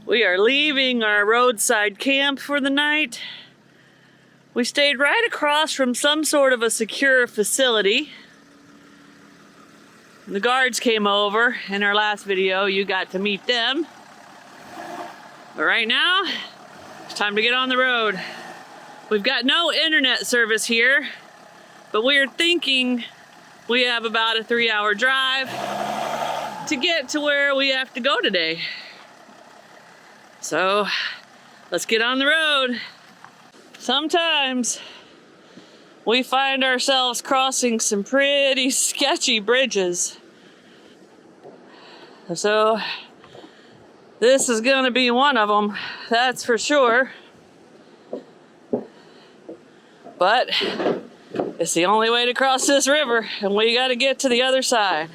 We are leaving our roadside camp for the night. We stayed right across from some sort of a secure facility. The guards came over. In our last video, you got to meet them. But right now, it's time to get on the road. We've got no internet service here, but we are thinking we have about a 3-hour drive to get to where we have to go today. So, let's get on the road. Sometimes we find ourselves crossing some pretty sketchy bridges. So, this is gonna be one of them, that's for sure. But it's the only way to cross this river, and we gotta get to the other side.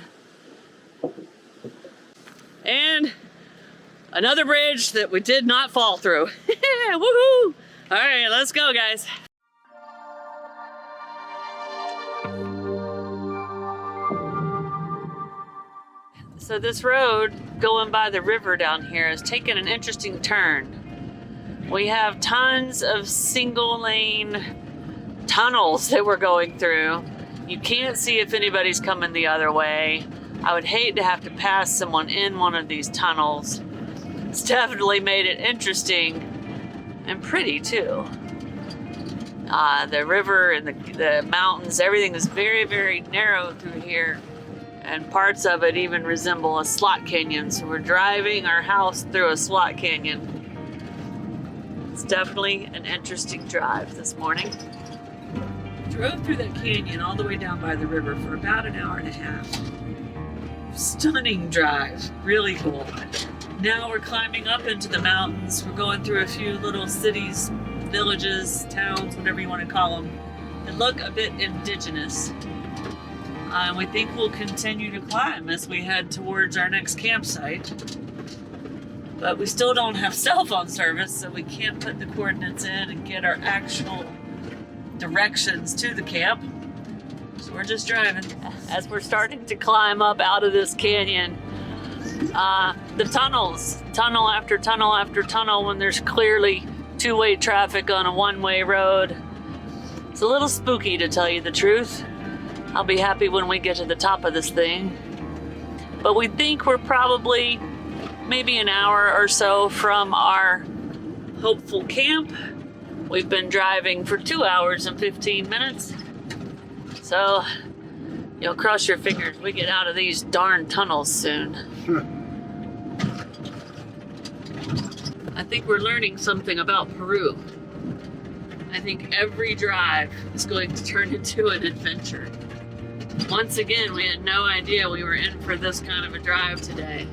And another bridge that we did not fall through. Woohoo! All right, let's go, guys. So this road going by the river down here has taken an interesting turn. We have tons of single lane tunnels that we're going through. You can't see if anybody's coming the other way. I would hate to have to pass someone in one of these tunnels. It's definitely made it interesting and pretty too. The river and the mountains, everything is very, very narrow through here. And parts of it even resemble a slot canyon. So we're driving our house through a slot canyon. It's definitely an interesting drive this morning. Drove through that canyon all the way down by the river for about an hour and a half. Stunning drive, really cool. Now we're climbing up into the mountains. We're going through a few little cities, villages, towns, whatever you want to call them, that look a bit indigenous. And we think we'll continue to climb as we head towards our next campsite. But we still don't have cell phone service, so we can't put the coordinates in and get our actual directions to the camp. So we're just driving. As we're starting to climb up out of this canyon, the tunnels, tunnel after tunnel after tunnel, when there's clearly two-way traffic on a one-way road. It's a little spooky, to tell you the truth. I'll be happy when we get to the top of this thing. But we think we're probably maybe an hour or so from our hopeful camp. We've been driving for 2 hours and 15 minutes. So, you'll cross your fingers we get out of these darn tunnels soon. I think we're learning something about Peru. I think every drive is going to turn into an adventure. Once again, we had no idea we were in for this kind of a drive today.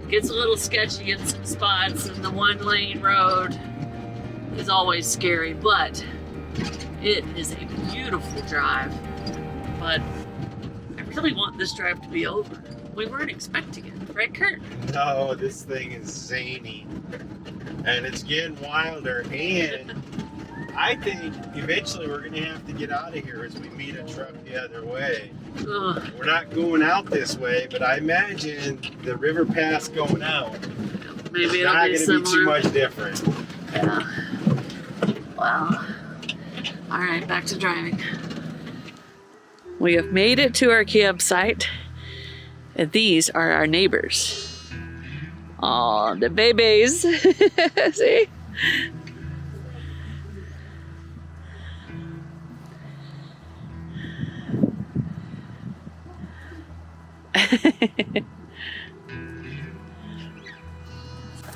It gets a little sketchy in some spots, and the one-lane road is always scary, but it is a beautiful drive. But I really want this drive to be over. We weren't expecting it, right, Kurt? No, this thing is zany, and it's getting wilder, and I think eventually we're going to have to get out of here as we meet a truck the other way. Ugh. We're not going out this way, but I imagine the river pass going out Maybe is not going to be too much different. Yeah. Wow. All right, back to driving. We have made it to our campsite, and these are our neighbors. Oh, the babies. See?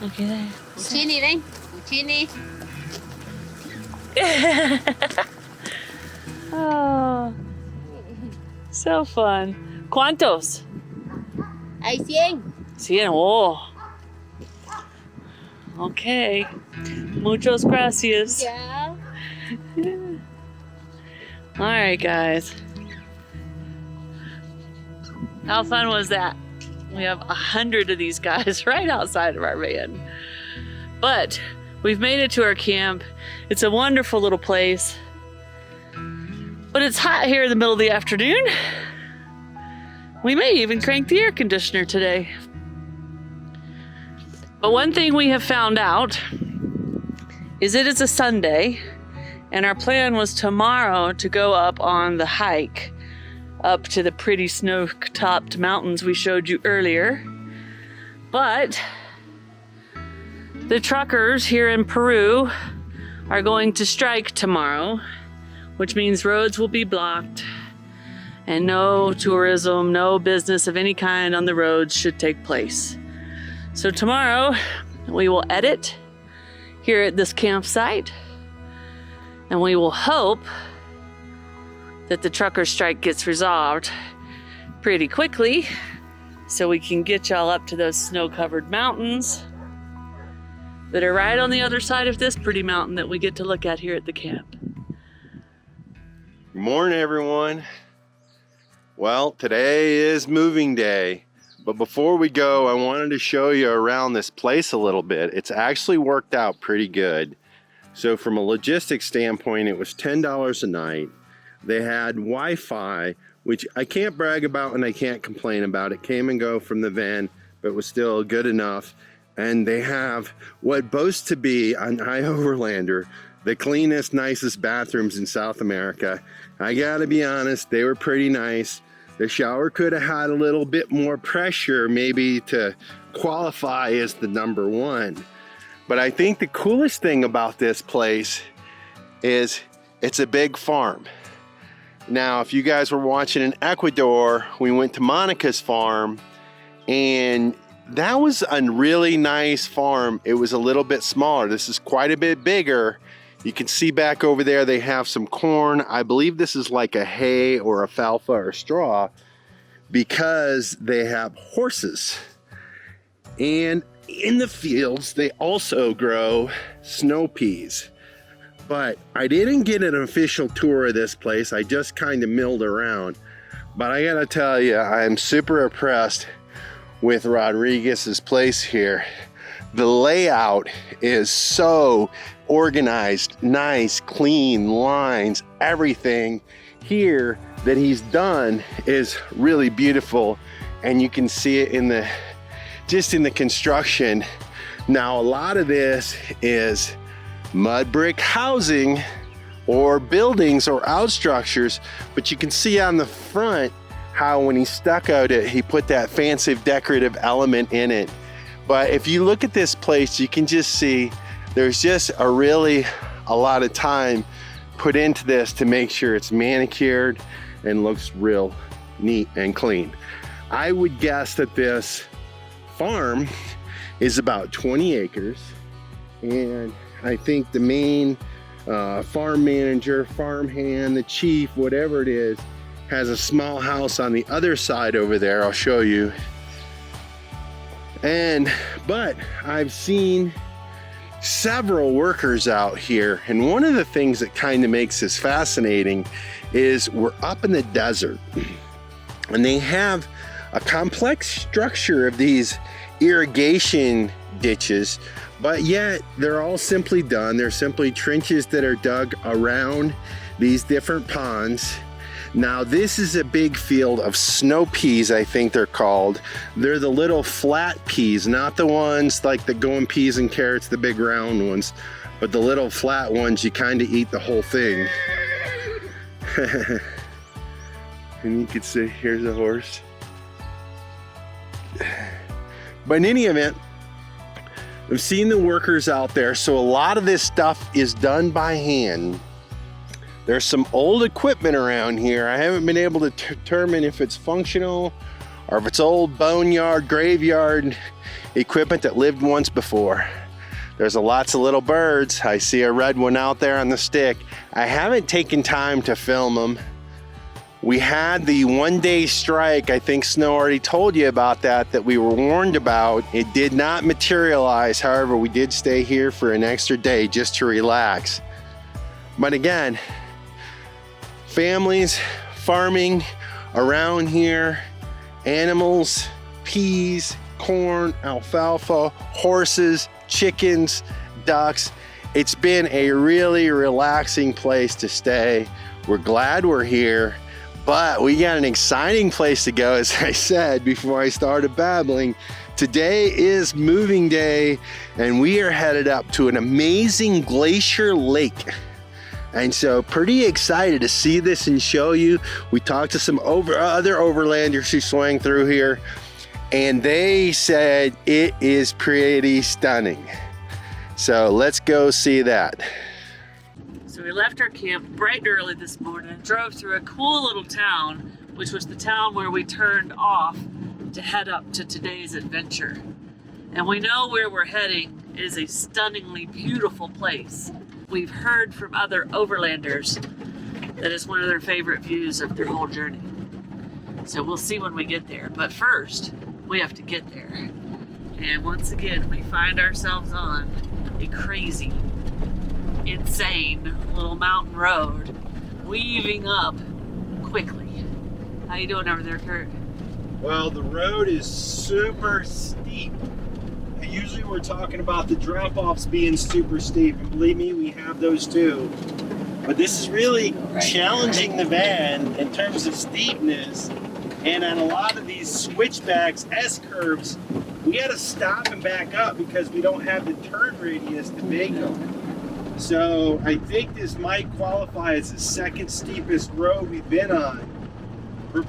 Look at that. Chini đây, chini. Oh, so fun. ¿Cuántos? Hay 100. 100. Oh. Okay. Muchas gracias. Yeah. All right, guys. How fun was that? We have 100 of these guys right outside of our van. But we've made it to our camp. It's a wonderful little place. But it's hot here in the middle of the afternoon. We may even crank the air conditioner today. But one thing we have found out is it is a Sunday, and our plan was tomorrow to go up on the hike up to the pretty snow-topped mountains we showed you earlier. But the truckers here in Peru are going to strike tomorrow, which means roads will be blocked and no tourism, no business of any kind on the roads should take place. So tomorrow we will edit here at this campsite, and we will hope that the trucker strike gets resolved pretty quickly so we can get y'all up to those snow-covered mountains that are right on the other side of this pretty mountain that we get to look at here at the camp. Good morning, everyone. Well, today is moving day, but before we go, I wanted to show you around this place a little bit. It's actually worked out pretty good. So from a logistics standpoint, it was $10 a night. They had Wi-Fi, which I can't brag about and I can't complain about. It came and go from the van, but was still good enough. And they have what boasts to be an Overlander, the cleanest, nicest bathrooms in South America. I gotta be honest, they were pretty nice. The shower could have had a little bit more pressure, maybe to qualify as the number one. But I think the coolest thing about this place is it's a big farm. Now, if you guys were watching in Ecuador, we went to Monica's farm, and that was a really nice farm. It was a little bit smaller. This is quite a bit bigger. You can see back over there, they have some corn. I believe this is like a hay or alfalfa or straw, because they have horses. And in the fields, they also grow snow peas. But I didn't get an official tour of this place. I just kind of milled around. But I gotta tell you, I'm super impressed with Rodriguez's place here. The layout is so organized, nice, clean lines, everything here that he's done is really beautiful. And you can see it in the, just in the construction. Now, a lot of this is mud brick housing or buildings or outstructures, but you can see on the front how when he stuccoed it, he put that fancy decorative element in it. But if you look at this place, you can just see there's just a lot of time put into this to make sure it's manicured and looks real neat and clean. I would guess that this farm is about 20 acres, and I think the main farm manager, farmhand, the chief, whatever it is, has a small house on the other side over there. I'll show you. But I've seen several workers out here, and one of the things that kind of makes this fascinating is we're up in the desert, and they have a complex structure of these irrigation ditches, but yet they're all simply done. They're simply trenches that are dug around these different ponds. Now, this is a big field of snow peas, I think they're called. They're the little flat peas, not the ones like the going peas and carrots, the big round ones, but the little flat ones, you kind of eat the whole thing. And you can see, here's a horse. But in any event, I've seen the workers out there, so a lot of this stuff is done by hand. There's some old equipment around here. I haven't been able to determine if it's functional or if it's old boneyard, graveyard equipment that lived once before. There's lots of little birds. I see a red one out there on the stick. I haven't taken time to film them. We had the one-day strike. I think Snow already told you about that we were warned about. It did not materialize. However, we did stay here for an extra day just to relax. But again, families farming around here, animals, peas, corn, alfalfa, horses, chickens, ducks. It's been a really relaxing place to stay. We're glad we're here, but we got an exciting place to go, as I said before I started babbling, Today is moving day and we are headed up to an amazing glacier lake. And so pretty excited to see this and show you. We talked to some other overlanders who swang through here and they said it is pretty stunning. So let's go see that. So we left our camp bright early this morning and drove through a cool little town, which was the town where we turned off to head up to today's adventure. And we know where we're heading is a stunningly beautiful place. We've heard from other overlanders that it's one of their favorite views of their whole journey. So we'll see when we get there. But first, we have to get there. And once again, we find ourselves on a crazy, insane little mountain road, weaving up quickly. How you doing over there, Kurt? Well, the road is super steep. And usually we're talking about the drop-offs being super steep. And believe me, we have those too. But this is really challenging the van in terms of steepness. And on a lot of these switchbacks, S-curves, we got to stop and back up because we don't have the turn radius to make them. So I think this might qualify as the second steepest road we've been on.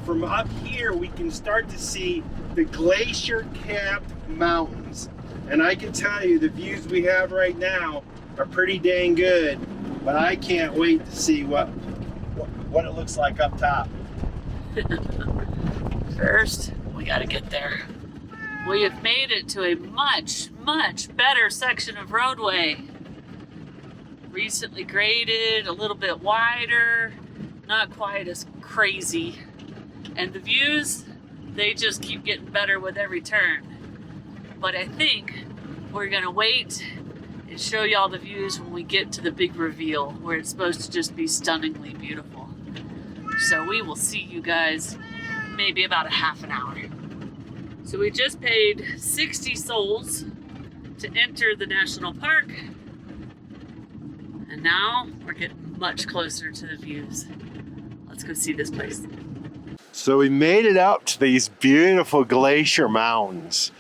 From up here, we can start to see the glacier-capped mountains. And I can tell you the views we have right now are pretty dang good, but I can't wait to see what it looks like up top. First, we gotta get there. We have made it to a much, much better section of roadway. Recently graded, a little bit wider, not quite as crazy. And the views, they just keep getting better with every turn. But I think we're gonna wait and show you all the views when we get to the big reveal, where it's supposed to just be stunningly beautiful. So we will see you guys maybe about a half an hour. So we just paid 60 souls to enter the national park. And now we're getting much closer to the views. Let's go see this place. So we made it up to these beautiful glacier mountains.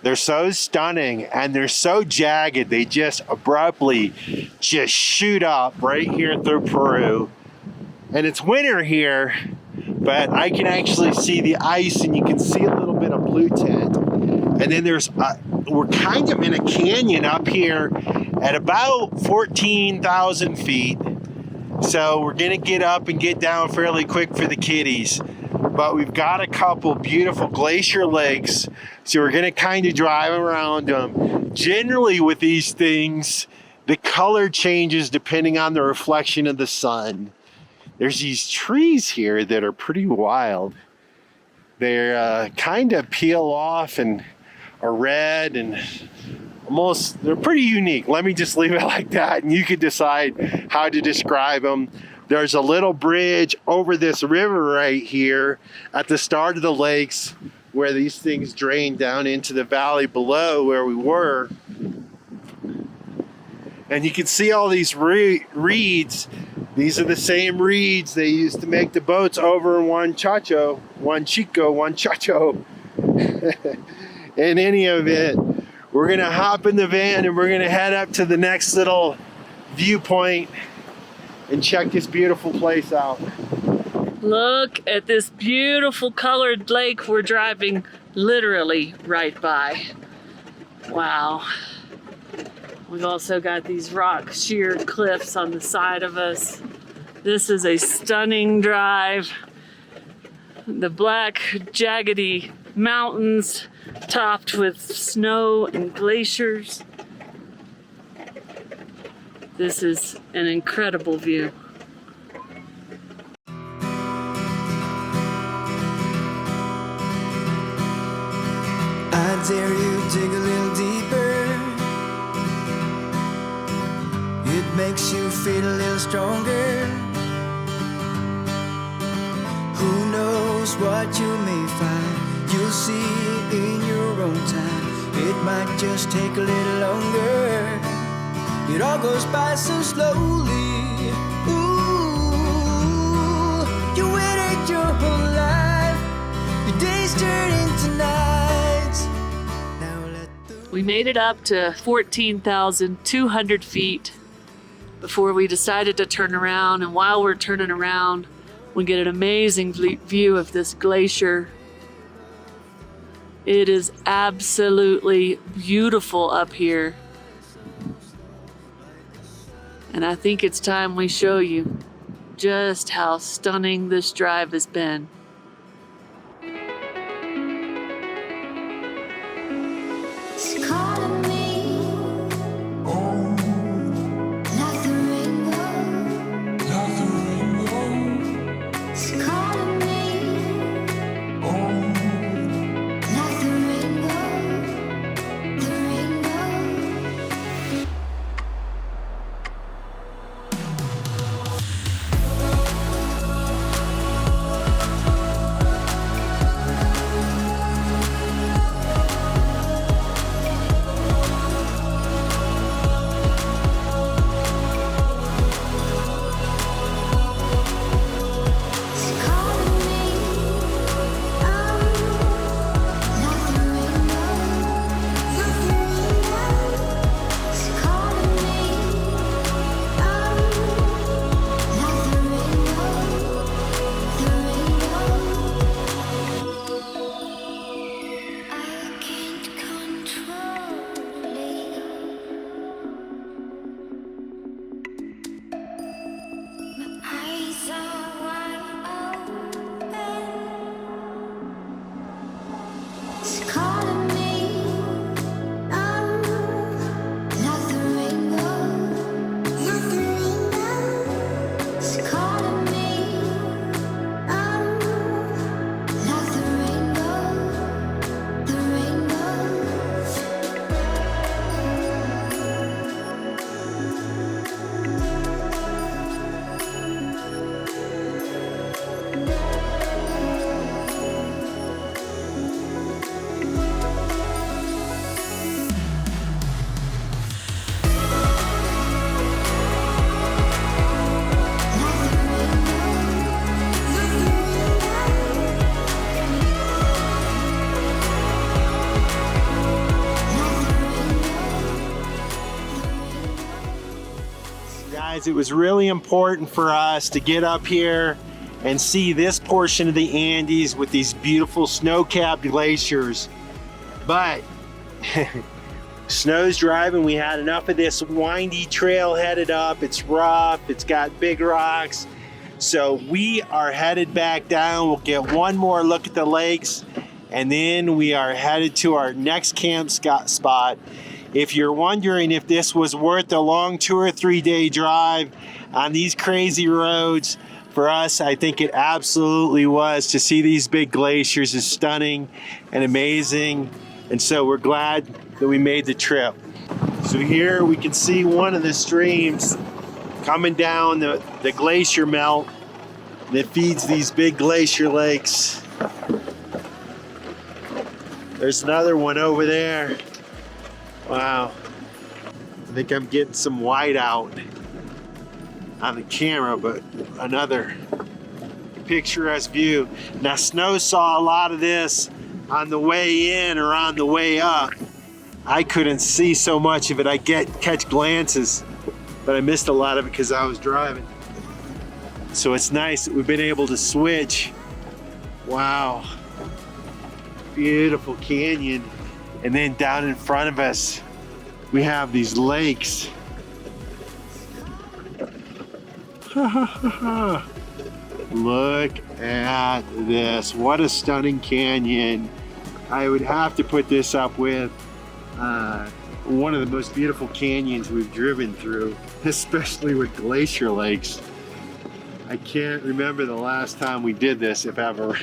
They're so stunning and they're so jagged. They just abruptly just shoot up right here through Peru. And it's winter here, but I can actually see the ice and you can see a little bit of blue tint. And then we're kind of in a canyon up here at about 14,000 feet. So we're gonna get up and get down fairly quick for the kiddies. But we've got a couple beautiful glacier lakes, so we're gonna kind of drive around them. Generally with these things, the color changes depending on the reflection of the sun. There's these trees here that are pretty wild. They're kind of peel off and are red and they're pretty unique. Let me just leave it like that and you can decide how to describe them. There's a little bridge over this river right here at the start of the lakes where these things drain down into the valley below where we were. And you can see all these reeds. These are the same reeds they used to make the boats over in Huanchaco. In any event, we're gonna hop in the van and we're gonna head up to the next little viewpoint and check this beautiful place out. Look at this beautiful colored lake we're driving literally right by. Wow. We've also got these rock sheer cliffs on the side of us. This is a stunning drive. The black, jaggedy mountains topped with snow and glaciers. This is an incredible view. I dare you dig a little deeper. It makes you feel a little stronger. Who knows what you may find? You'll see in your own time. It might just take a little longer. It all goes by so slowly. Ooh, you waited your whole life. Your days turn into nights. We made it up to 14,200 feet before we decided to turn around, and while we're turning around, we get an amazing view of this glacier. It is absolutely beautiful up here. And I think it's time we show you just how stunning this drive has been. It's calling me, like the rainbow, like the rainbow. It's calling me, like the rainbow, the rainbow. Guys, it was really important for us to get up here and see this portion of the Andes with these beautiful snow-capped glaciers. But snow's driving. We had enough of this windy trail headed up. It's rough, it's got big rocks. So we are headed back down. We'll get one more look at the lakes, and then we are headed to our next camp spot. If you're wondering if this was worth a long 2 or 3 day drive on these crazy roads, for us, I think it absolutely was. To see these big glaciers is stunning and amazing. And so we're glad that we made the trip. So here we can see one of the streams coming down the glacier melt that feeds these big glacier lakes. There's another one over there. Wow. I think I'm getting some white out on the camera, but another picturesque view. Now, Snow saw a lot of this on the way in or on the way up. I couldn't see so much of it. I catch glances, but I missed a lot of it because I was driving. So it's nice that we've been able to switch. Wow. Beautiful canyon. And then down in front of us, we have these lakes. Look at this. What a stunning canyon. I would have to put this up with one of the most beautiful canyons we've driven through, especially with glacier lakes. I can't remember the last time we did this, if ever.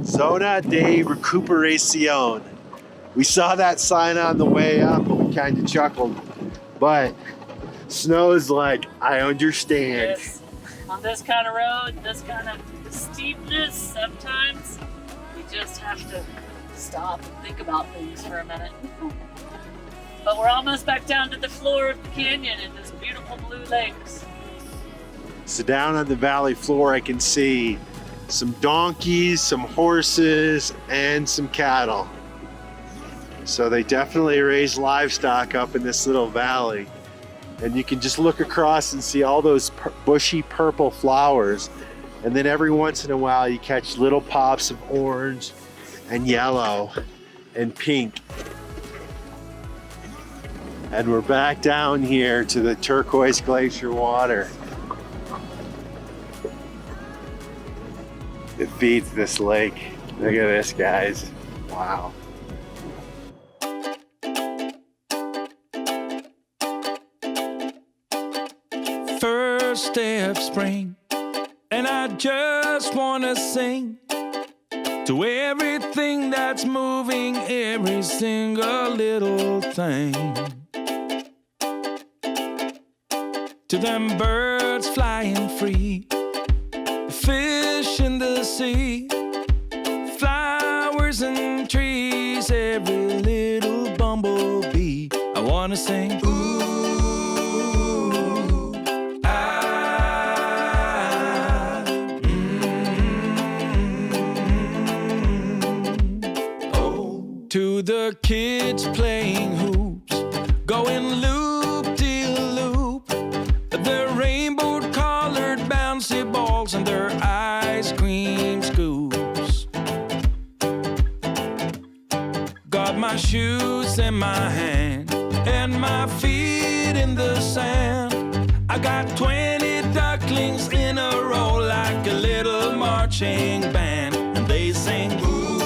Zona de recuperación. We saw that sign on the way up and we kind of chuckled, but Snow is like, I understand. Yes. On this kind of road, this kind of steepness, sometimes you just have to stop and think about things for a minute. But we're almost back down to the floor of the canyon in this beautiful blue lakes. So down on the valley floor, I can see some donkeys, some horses, and some cattle. So they definitely raise livestock up in this little valley. And you can just look across and see all those bushy purple flowers. And then every once in a while you catch little pops of orange and yellow and pink. And we're back down here to the turquoise glacier water. It feeds this lake. Look at this, guys. Wow. First day of spring, and I just wanna sing to everything that's moving, every single little thing. To them birds flying free, fish in the sea, flowers and trees, every little bumblebee. I wanna sing, ooh, ah, oh. To the kids playing hoops, going loop-de-loop, the rainbow-colored bouncy balls and their ice cream scoops. Got my shoes in my hand and my feet in the sand. I got 20 ducklings in a row like a little marching band, and they sing, ooh,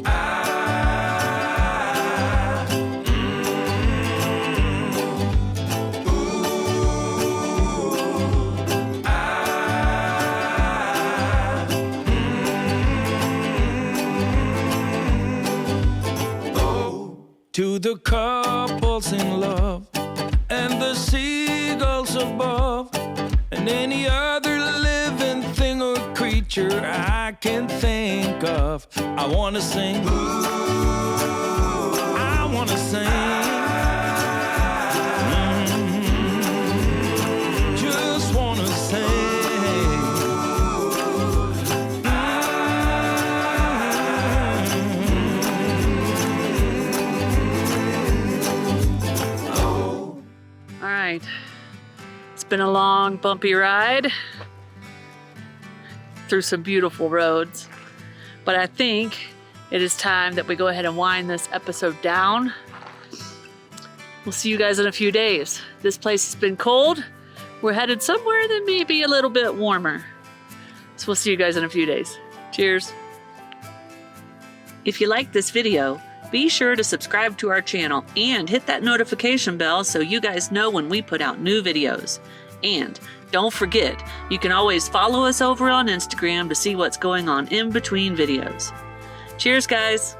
ah, ooh, ah, oh. To the couples in love and the seagulls above, and any other living thing or creature I can think of, I wanna sing, ooh, I wanna sing, just wanna sing. All right, it's been a long, bumpy ride through some beautiful roads, but I think it is time that we go ahead and wind this episode down. We'll see you guys in a few days. This place has been cold. We're headed somewhere that may be a little bit warmer. So we'll see you guys in a few days. Cheers. If you like this video, be sure to subscribe to our channel and hit that notification bell so you guys know when we put out new videos. And don't forget, you can always follow us over on Instagram to see what's going on in between videos. Cheers, guys.